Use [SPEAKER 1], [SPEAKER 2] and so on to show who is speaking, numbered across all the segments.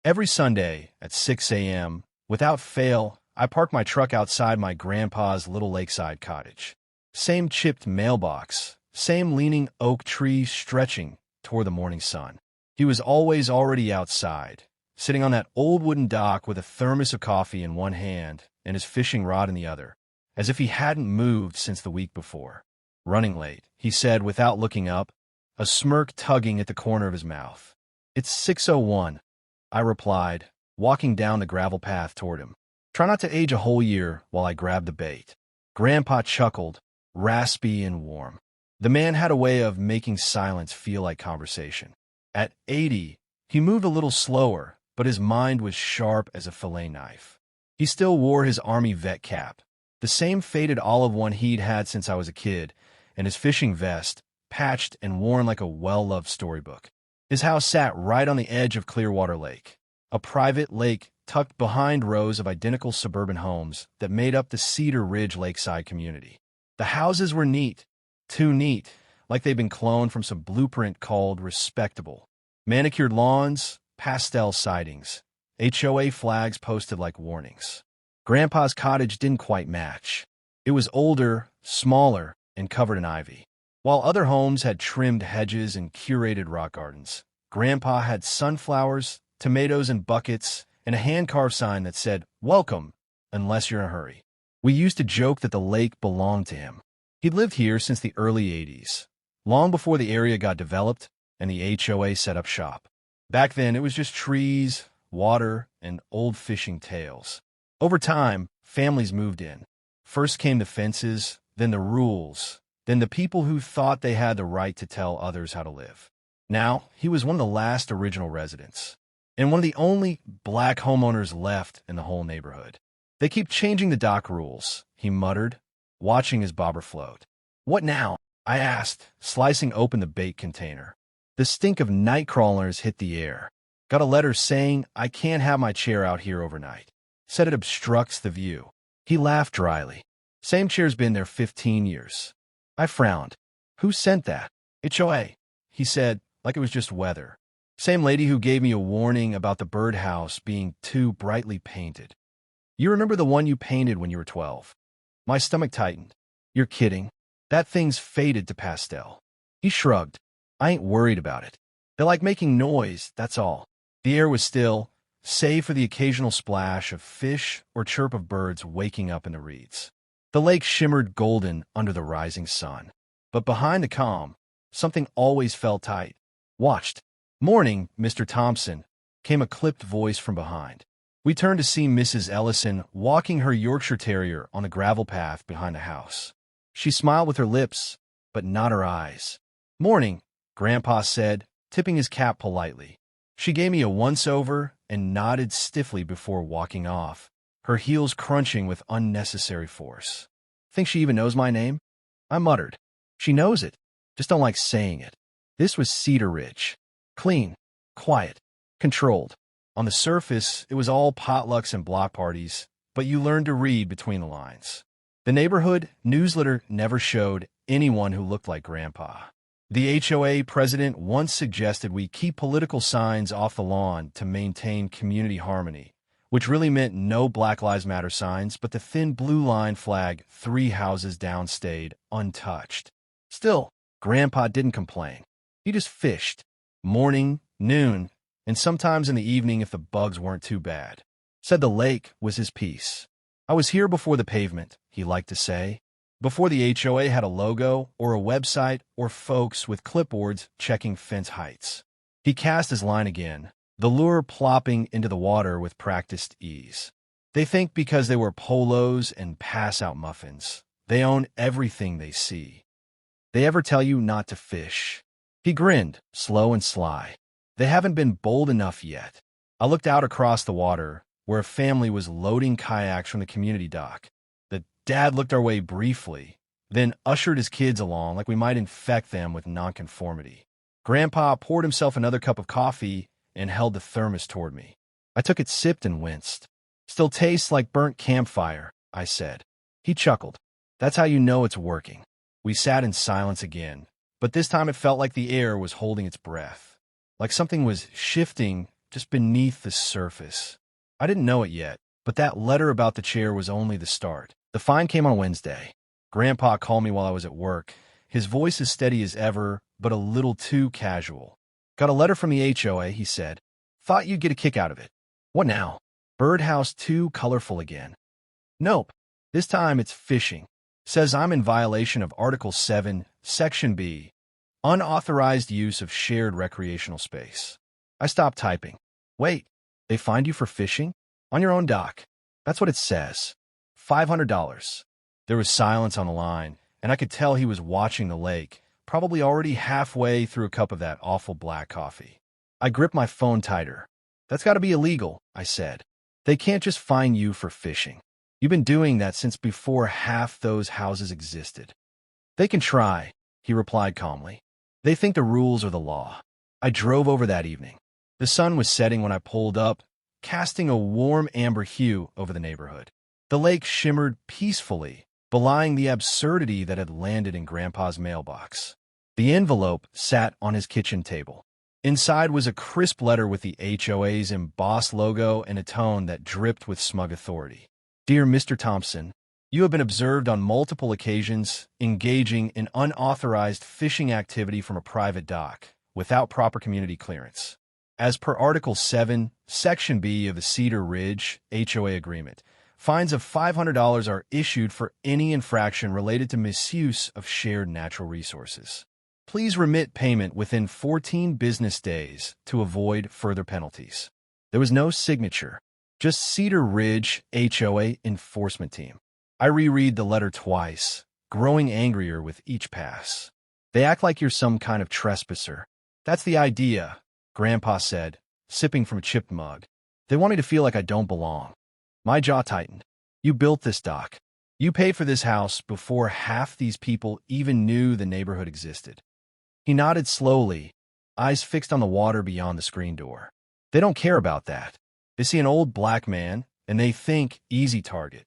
[SPEAKER 1] Every Sunday at 6 a.m., without fail, I park my truck outside my grandpa's little lakeside cottage. Same chipped mailbox, same leaning oak tree stretching toward the morning sun. He was always already outside, sitting on that old wooden dock with a thermos of coffee in one hand and his fishing rod in the other, as if he hadn't moved since the week before. "Running late," he said without looking up, a smirk tugging at the corner of his mouth. "It's 6:01, I replied, walking down the gravel path toward him. "Try not to age a whole year," while I grabbed the bait. Grandpa chuckled, raspy and warm. The man had a way of making silence feel like conversation. At 80, he moved a little slower, but his mind was sharp as a fillet knife. He still wore his army vet cap, the same faded olive one he'd had since I was a kid, and his fishing vest, patched and worn like a well-loved storybook. His house sat right on the edge of Clearwater Lake, a private lake tucked behind rows of identical suburban homes that made up the Cedar Ridge lakeside community. The houses were neat, too neat, like they'd been cloned from some blueprint called respectable. Manicured lawns, pastel sidings, HOA flags posted like warnings. Grandpa's cottage didn't quite match. It was older, smaller, and covered in ivy. While other homes had trimmed hedges and curated rock gardens, Grandpa had sunflowers, tomatoes in buckets, and a hand-carved sign that said, "Welcome, unless you're in a hurry." We used to joke that the lake belonged to him. He'd lived here since the early 80s, long before the area got developed and the HOA set up shop. Back then, it was just trees, water, and old fishing tales. Over time, families moved in. First came the fences, then the rules, then the people who thought they had the right to tell others how to live. Now, he was one of the last original residents, and one of the only black homeowners left in the whole neighborhood. "They keep changing the dock rules," he muttered, watching his bobber float. "What now?" I asked, slicing open the bait container. The stink of night crawlers hit the air. "Got a letter saying I can't have my chair out here overnight. Said it obstructs the view." He laughed dryly. "Same chair's been there 15 years. I frowned. "Who sent that?" "HOA," he said, like it was just weather. "Same lady who gave me a warning about the birdhouse being too brightly painted." "You remember the one you painted when you were 12? My stomach tightened. "You're kidding. That thing's faded to pastel." He shrugged. "I ain't worried about it. They like making noise, that's all." The air was still, save for the occasional splash of fish or chirp of birds waking up in the reeds. The lake shimmered golden under the rising sun. But behind the calm, something always felt tight. "Watched." "Morning, Mr. Thompson," came a clipped voice from behind. We turned to see Mrs. Ellison walking her Yorkshire Terrier on the gravel path behind the house. She smiled with her lips, but not her eyes. "Morning," Grandpa said, tipping his cap politely. She gave me a once-over and nodded stiffly before walking off, her heels crunching with unnecessary force. "Think she even knows my name?" I muttered. "She knows it, just don't like saying it." This was Cedar Ridge. Clean, quiet, controlled. On the surface, it was all potlucks and block parties, but you learned to read between the lines. The neighborhood newsletter never showed anyone who looked like Grandpa. The HOA president once suggested we keep political signs off the lawn to maintain community harmony, which really meant no Black Lives Matter signs, but the thin blue line flag 3 houses down stayed untouched. Still, Grandpa didn't complain. He just fished, morning, noon, and sometimes in the evening if the bugs weren't too bad. Said the lake was his peace. "I was here before the pavement," he liked to say. Before the HOA had a logo or a website or folks with clipboards checking fence heights. He cast his line again, the lure plopping into the water with practiced ease. "They think because they wear polos and pass-out muffins, they own everything they see. They ever tell you not to fish?" He grinned, slow and sly. "They haven't been bold enough yet." I looked out across the water, where a family was loading kayaks from the community dock. The dad looked our way briefly, then ushered his kids along like we might infect them with nonconformity. Grandpa poured himself another cup of coffee and held the thermos toward me. I took it, sipped, and winced. "Still tastes like burnt campfire," I said. He chuckled. "That's how you know it's working." We sat in silence again, but this time it felt like the air was holding its breath, like something was shifting just beneath the surface. I didn't know it yet, but that letter about the chair was only the start. The fine came on Wednesday. Grandpa called me while I was at work. His voice as steady as ever, but a little too casual. Got a letter from the HOA, he said. Thought you'd get a kick out of it. What now? Birdhouse too colorful again. Nope. This time it's fishing. Says I'm in violation of Article 7, Section B. Unauthorized use of shared recreational space. I stopped typing. Wait, they fined you for fishing? On your own dock. That's what it says. $500. There was silence on the line, and I could tell he was watching the lake, probably already halfway through a cup of that awful black coffee. I gripped my phone tighter. That's got to be illegal, I said. They can't just fine you for fishing. You've been doing that since before half those houses existed. They can try, he replied calmly. They think the rules are the law. I drove over that evening. The sun was setting when I pulled up, casting a warm amber hue over the neighborhood. The lake shimmered peacefully, belying the absurdity that had landed in Grandpa's mailbox. The envelope sat on his kitchen table. Inside was a crisp letter with the HOA's embossed logo and a tone that dripped with smug authority. Dear Mr. Thompson, you have been observed on multiple occasions engaging in unauthorized fishing activity from a private dock without proper community clearance. As per Article 7, Section B of the Cedar Ridge HOA Agreement, fines of $500 are issued for any infraction related to misuse of shared natural resources. Please remit payment within 14 business days to avoid further penalties. There was no signature, just Cedar Ridge HOA Enforcement Team. I reread the letter twice, growing angrier with each pass. They act like you're some kind of trespasser. That's the idea, Grandpa said, sipping from a chipped mug. They want me to feel like I don't belong. My jaw tightened. You built this dock. You paid for this house before half these people even knew the neighborhood existed. He nodded slowly, eyes fixed on the water beyond the screen door. They don't care about that. They see an old black man, and they think easy target.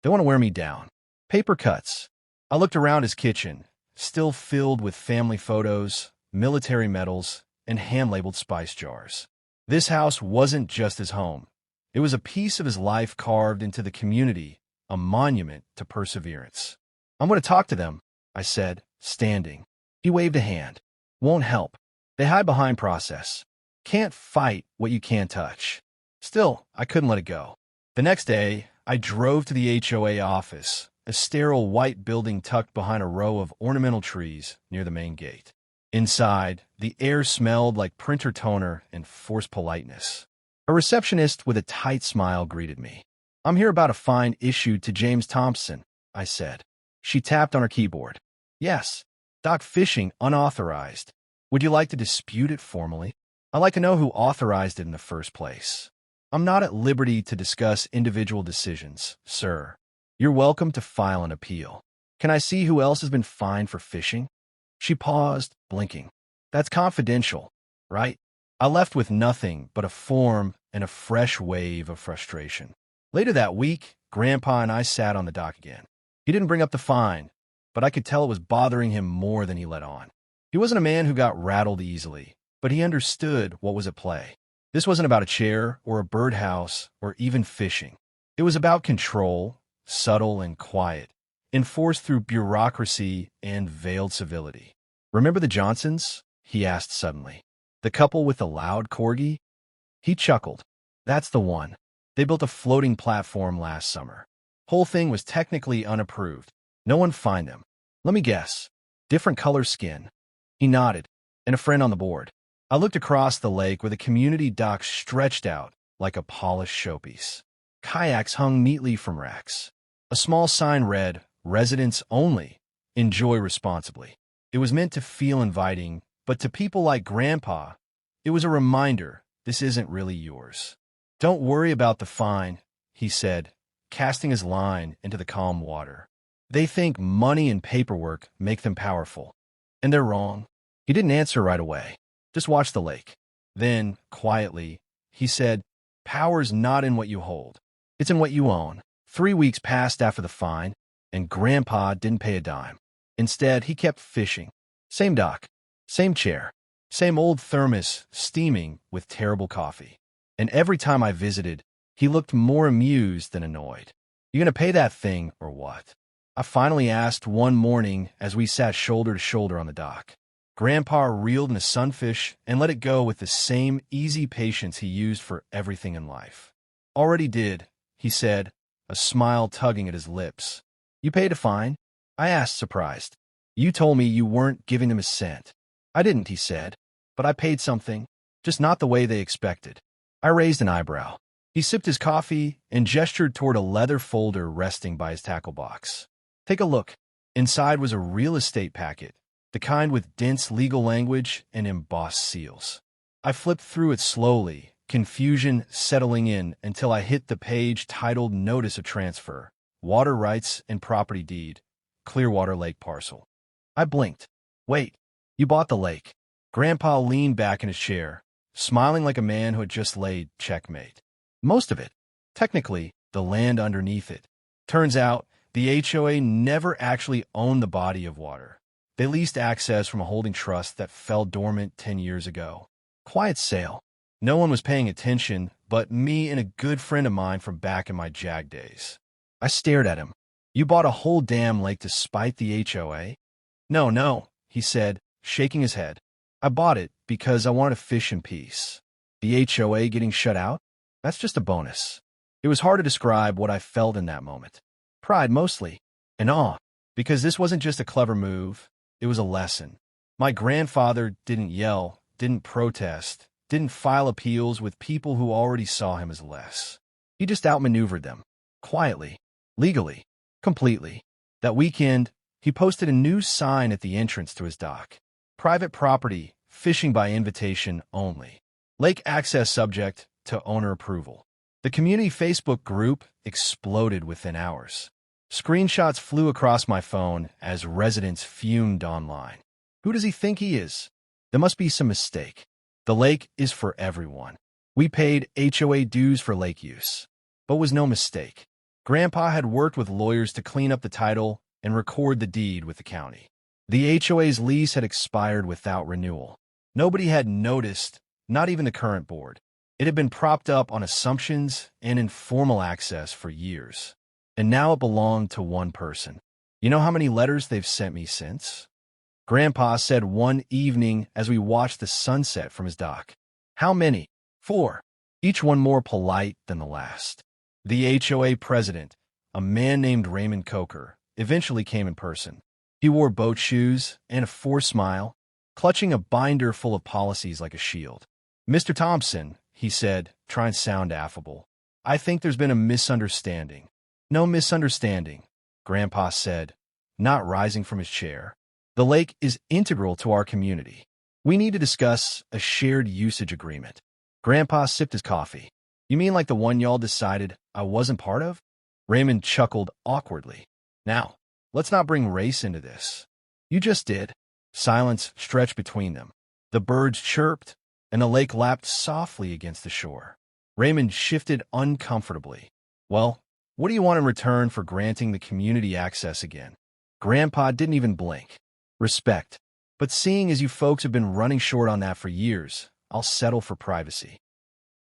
[SPEAKER 1] They want to wear me down. Paper cuts. I looked around his kitchen, still filled with family photos, military medals, and hand-labeled spice jars. This house wasn't just his home. It was a piece of his life carved into the community, a monument to perseverance. I'm going to talk to them, I said, standing. He waved a hand. Won't help. They hide behind process. Can't fight what you can't touch. Still, I couldn't let it go. The next day, I drove to the HOA office, a sterile white building tucked behind a row of ornamental trees near the main gate. Inside, the air smelled like printer toner and forced politeness. A receptionist with a tight smile greeted me. I'm here about a fine issued to James Thompson, I said. She tapped on her keyboard. Yes, dock fishing unauthorized. Would you like to dispute it formally? I'd like to know who authorized it in the first place. I'm not at liberty to discuss individual decisions, sir. You're welcome to file an appeal. Can I see who else has been fined for fishing? She paused, blinking. That's confidential, right? I left with nothing but a form and a fresh wave of frustration. Later that week, Grandpa and I sat on the dock again. He didn't bring up the fine, but I could tell it was bothering him more than he let on. He wasn't a man who got rattled easily, but he understood what was at play. This wasn't about a chair or a birdhouse or even fishing. It was about control, subtle and quiet, enforced through bureaucracy and veiled civility. Remember the Johnsons? He asked suddenly. The couple with the loud corgi? He chuckled. That's the one. They built a floating platform last summer. Whole thing was technically unapproved. No one fined them. Let me guess. Different color skin. He nodded. And a friend on the board. I looked across the lake where the community dock stretched out like a polished showpiece. Kayaks hung neatly from racks. A small sign read, Residents only. Enjoy responsibly. It was meant to feel inviting, but to people like Grandpa, it was a reminder this isn't really yours. Don't worry about the fine, he said, casting his line into the calm water. They think money and paperwork make them powerful. And they're wrong. He didn't answer right away. Just watch the lake. Then, quietly, he said, Power's not in what you hold. It's in what you own. 3 weeks passed after the fine, and Grandpa didn't pay a dime. Instead, he kept fishing. Same dock, same chair, same old thermos steaming with terrible coffee. and every time I visited, he looked more amused than annoyed. "You gonna pay that thing, or what?" I finally asked one morning as we sat shoulder to shoulder on the dock. Grandpa reeled in a sunfish and let it go with the same easy patience he used for everything in life. "Already did," he said, a smile tugging at his lips. "You paid a fine?" I asked, surprised. "You told me you weren't giving them a cent." "I didn't," he said, "but I paid something, just not the way they expected." I raised an eyebrow. He sipped his coffee and gestured toward a leather folder resting by his tackle box. "Take a look." Inside was a real estate packet, the kind with dense legal language and embossed seals. I flipped through it slowly, confusion settling in until I hit the page titled Notice of Transfer, Water Rights and Property Deed, Clearwater Lake Parcel. I blinked. "Wait, you bought the lake." Grandpa leaned back in his chair, smiling like a man who had just laid checkmate. "Most of it. Technically, the land underneath it. Turns out, the HOA never actually owned the body of water. They leased access from a holding trust that fell dormant 10 years ago. Quiet sale. No one was paying attention but me and a good friend of mine from back in my JAG days." I stared at him. "You bought a whole damn lake to spite the HOA?" No, he said, shaking his head. "I bought it because I wanted to fish in peace. The HOA getting shut out? That's just a bonus." It was hard to describe what I felt in that moment. Pride mostly, and awe, because this wasn't just a clever move, it was a lesson. My grandfather didn't yell, didn't protest, didn't file appeals with people who already saw him as less. He just outmaneuvered them. Quietly. Legally. Completely. That weekend, he posted a new sign at the entrance to his dock. "Private property, fishing by invitation only. Lake access subject to owner approval." The community Facebook group exploded within hours. Screenshots flew across my phone as residents fumed online. "Who does he think he is? There must be some mistake. The lake is for everyone. We paid HOA dues for lake use." But was no mistake. Grandpa had worked with lawyers to clean up the title and record the deed with the county. The HOA's lease had expired without renewal. Nobody had noticed, not even the current board. It had been propped up on assumptions and informal access for years. And now it belonged to one person. "You know how many letters they've sent me since?" Grandpa said one evening as we watched the sunset from his dock. "How many?" "4. Each one more polite than the last." The HOA president, a man named Raymond Coker, eventually came in person. He wore boat shoes and a forced smile, clutching a binder full of policies like a shield. "Mr. Thompson," he said, trying to sound affable, "I think there's been a misunderstanding." "No misunderstanding," Grandpa said, not rising from his chair. "The lake is integral to our community. We need to discuss a shared usage agreement." Grandpa sipped his coffee. "You mean like the one y'all decided I wasn't part of?" Raymond chuckled awkwardly. "Now, let's not bring race into this." "You just did." Silence stretched between them. The birds chirped, and the lake lapped softly against the shore. Raymond shifted uncomfortably. "Well, what do you want in return for granting the community access again?" Grandpa didn't even blink. "Respect. But seeing as you folks have been running short on that for years, I'll settle for privacy."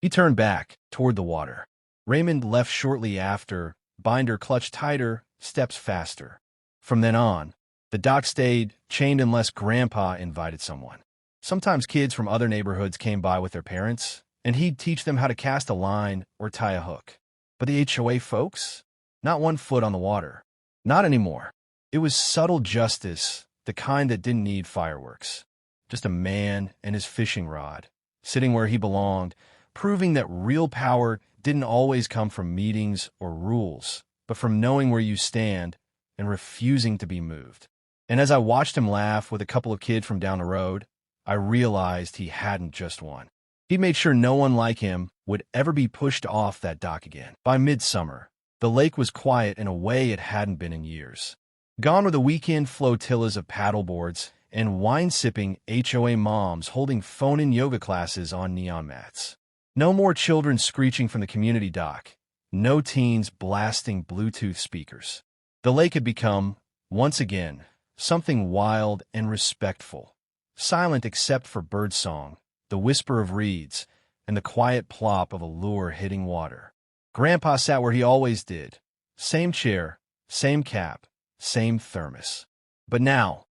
[SPEAKER 1] He turned back, toward the water. Raymond left shortly after, binder clutched tighter, steps faster. From then on, the dock stayed chained unless Grandpa invited someone. Sometimes kids from other neighborhoods came by with their parents, and he'd teach them how to cast a line or tie a hook. But the HOA folks? Not one foot on the water. Not anymore. It was subtle justice, the kind that didn't need fireworks. Just a man and his fishing rod, sitting where he belonged, proving that real power didn't always come from meetings or rules, but from knowing where you stand and refusing to be moved. And as I watched him laugh with a couple of kids from down the road, I realized he hadn't just won. He made sure no one like him would ever be pushed off that dock again. By midsummer, the lake was quiet in a way it hadn't been in years. Gone were the weekend flotillas of paddleboards and wine-sipping HOA moms holding phone-in yoga classes on neon mats. No more children screeching from the community dock. No teens blasting Bluetooth speakers. The lake had become, once again, something wild and respectful. Silent except for birdsong, the whisper of reeds, and the quiet plop of a lure hitting water. Grandpa sat where he always did. Same chair, same cap, same thermos. But now,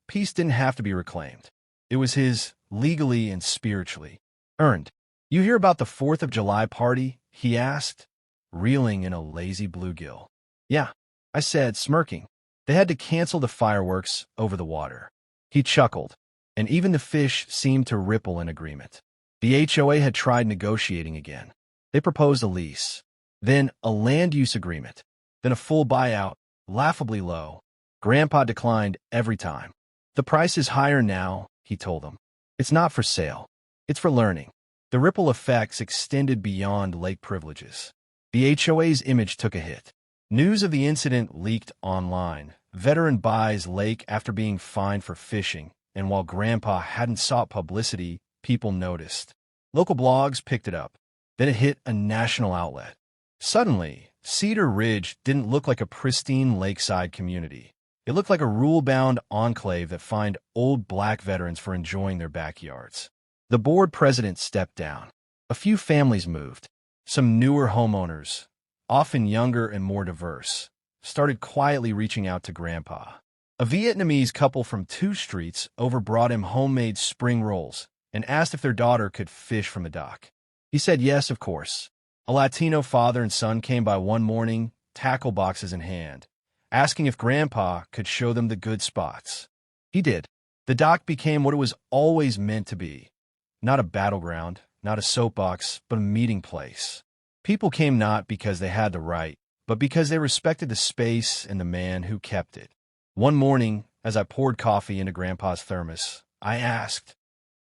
[SPEAKER 1] peace didn't have to be reclaimed. It was his, legally and spiritually, earned. "You hear about the 4th of July party?" he asked, reeling in a lazy bluegill. "Yeah," I said, smirking. "They had to cancel the fireworks over the water." He chuckled, and even the fish seemed to ripple in agreement. The HOA had tried negotiating again. They proposed a lease, then a land use agreement, then a full buyout, laughably low. Grandpa declined every time. "The price is higher now," he told them. "It's not for sale. It's for learning." The ripple effects extended beyond lake privileges. The HOA's image took a hit. News of the incident leaked online. Veteran buys lake after being fined for fishing, and while Grandpa hadn't sought publicity, people noticed. Local blogs picked it up. Then it hit a national outlet. Suddenly, Cedar Ridge didn't look like a pristine lakeside community. It looked like a rule-bound enclave that fined old black veterans for enjoying their backyards. The board president stepped down. A few families moved. Some newer homeowners, often younger and more diverse, started quietly reaching out to Grandpa. A Vietnamese couple from 2 streets over brought him homemade spring rolls and asked if their daughter could fish from the dock. He said yes, of course. A Latino father and son came by one morning, tackle boxes in hand, asking if Grandpa could show them the good spots. He did. The dock became what it was always meant to be. Not a battleground, not a soapbox, but a meeting place. People came not because they had the right, but because they respected the space and the man who kept it. One morning, as I poured coffee into Grandpa's thermos, I asked,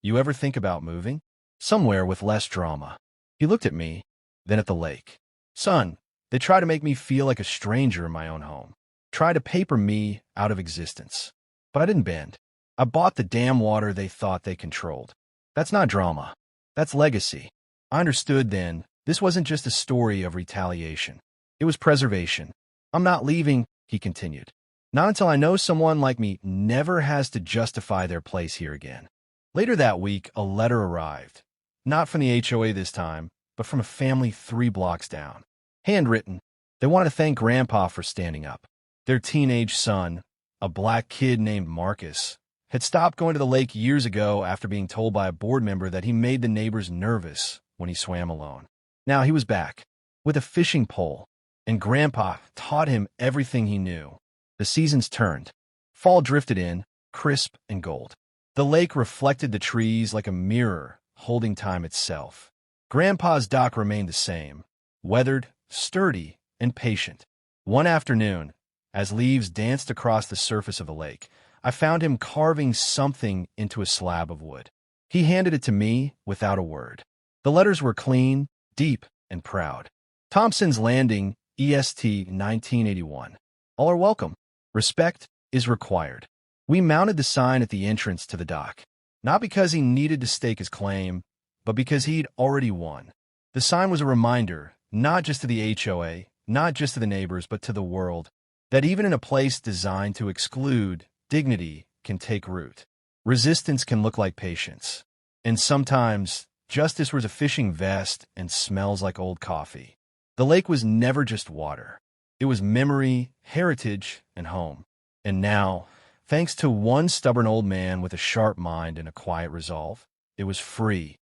[SPEAKER 1] "You ever think about moving? Somewhere with less drama?" He looked at me, then at the lake. "Son, they try to make me feel like a stranger in my own home. Try to paper me out of existence." But I didn't bend. I bought the damn water they thought they controlled. That's not drama. That's legacy. I understood then this wasn't just a story of retaliation. It was preservation. "I'm not leaving," he continued. "Not until I know someone like me never has to justify their place here again." Later that week, a letter arrived. Not from the HOA this time, but from a family 3 blocks down. Handwritten. They wanted to thank Grandpa for standing up. Their teenage son, a black kid named Marcus, had stopped going to the lake years ago after being told by a board member that he made the neighbors nervous when he swam alone. Now he was back, with a fishing pole, and Grandpa taught him everything he knew. The seasons turned. Fall drifted in, crisp and gold. The lake reflected the trees like a mirror, holding time itself. Grandpa's dock remained the same, weathered, sturdy, and patient. One afternoon, as leaves danced across the surface of the lake, I found him carving something into a slab of wood. He handed it to me without a word. The letters were clean, deep, and proud. "Thompson's Landing, EST 1981. All are welcome. Respect is required." We mounted the sign at the entrance to the dock, not because he needed to stake his claim, but because he'd already won. The sign was a reminder, not just to the HOA, not just to the neighbors, but to the world, that even in a place designed to exclude, dignity can take root. Resistance can look like patience. And sometimes, justice wears a fishing vest and smells like old coffee. The lake was never just water. It was memory, heritage, and home. And now, thanks to one stubborn old man with a sharp mind and a quiet resolve, it was free.